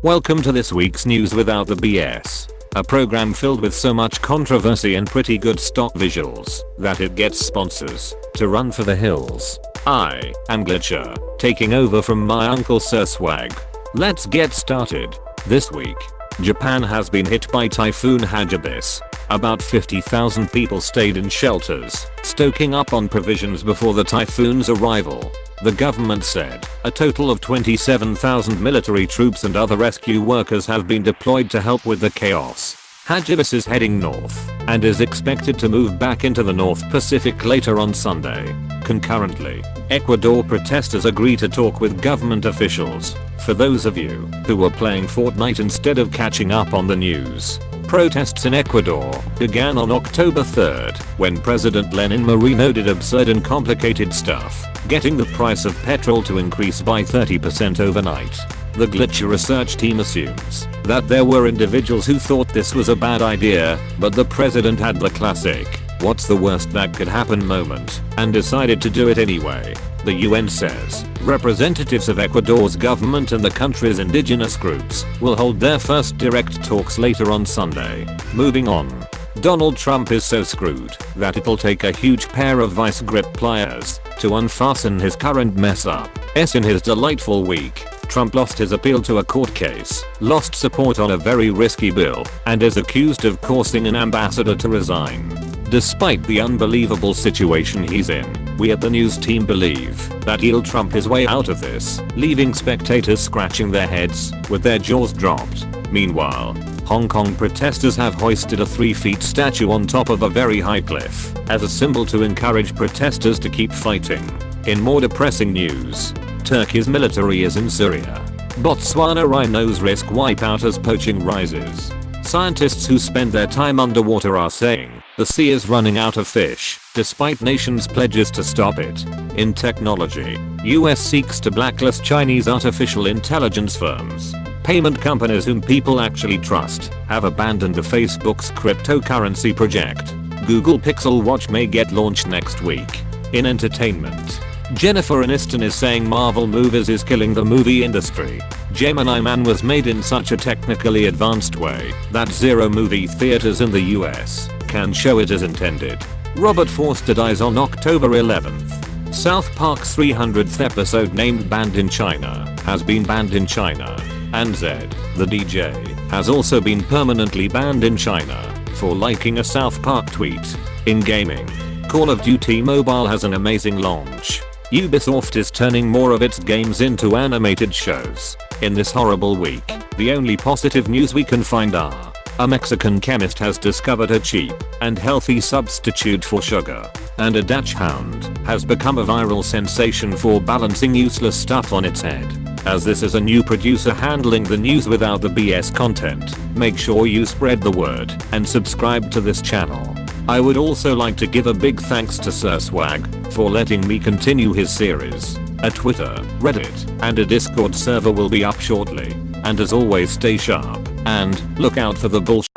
Welcome to this week's News Without the BS, a program filled with so much controversy and pretty good stock visuals that it gets sponsors to run for the hills. I am Glitcher, taking over from my uncle Sirswag. Let's get started. This week, Japan has been hit by Typhoon Hagibis. About 50,000 people stayed in shelters, stoking up on provisions before the typhoon's arrival. The government said a total of 27,000 military troops and other rescue workers have been deployed to help with the chaos. Hagibis is heading north and is expected to move back into the North Pacific later on Sunday. Concurrently, Ecuador protesters agree to talk with government officials. For those of you who were playing Fortnite instead of catching up on the news, protests in Ecuador began on October 3rd when President Lenin Moreno did absurd and complicated stuff, getting the price of petrol to increase by 30% overnight. The Glitcher research team assumes that there were individuals who thought this was a bad idea, but the president had the classic "what's the worst that could happen" moment and decided to do it anyway. The UN says representatives of Ecuador's government and the country's indigenous groups will hold their first direct talks later on Sunday. Moving on. Donald Trump is so screwed that it'll take a huge pair of vice grip pliers to unfasten his current mess up. In his delightful week, Trump lost his appeal to a court case, lost support on a very risky bill, and is accused of causing an ambassador to resign. Despite the unbelievable situation he's in, we at the news team believe that he'll Trump his way out of this, leaving spectators scratching their heads with their jaws dropped. Meanwhile, Hong Kong protesters have hoisted a 3-foot statue on top of a very high cliff as a symbol to encourage protesters to keep fighting. In more depressing news, Turkey's military is in Syria. Botswana Rhinos risk wipeout as poaching rises. Scientists who spend their time underwater are saying the sea is running out of fish, despite nations' pledges to stop it. In technology, US seeks to blacklist Chinese artificial intelligence firms. Payment companies whom people actually trust have abandoned the Facebook's cryptocurrency project. Google Pixel Watch may get launched next week. In entertainment, Jennifer Aniston is saying Marvel movies is killing the movie industry. Gemini Man was made in such a technically advanced way that 0 movie theaters in the US can show it as intended. Robert Forster dies on October 11th. South Park's 300th episode named Banned in China has been banned in China. And Zedd, the DJ, has also been permanently banned in China for liking a South Park tweet. In gaming, Call of Duty Mobile has an amazing launch. Ubisoft is turning more of its games into animated shows. In this horrible week, the only positive news we can find are a Mexican chemist has discovered a cheap and healthy substitute for sugar, and a Dutch hound has become a viral sensation for balancing useless stuff on its head. As this is a new producer handling the news without the BS content, make sure you spread the word and subscribe to this channel. I would also like to give a big thanks to Sirswag for letting me continue his series. A Twitter, Reddit, and a Discord server will be up shortly. And as always, stay sharp and look out for the bullshit.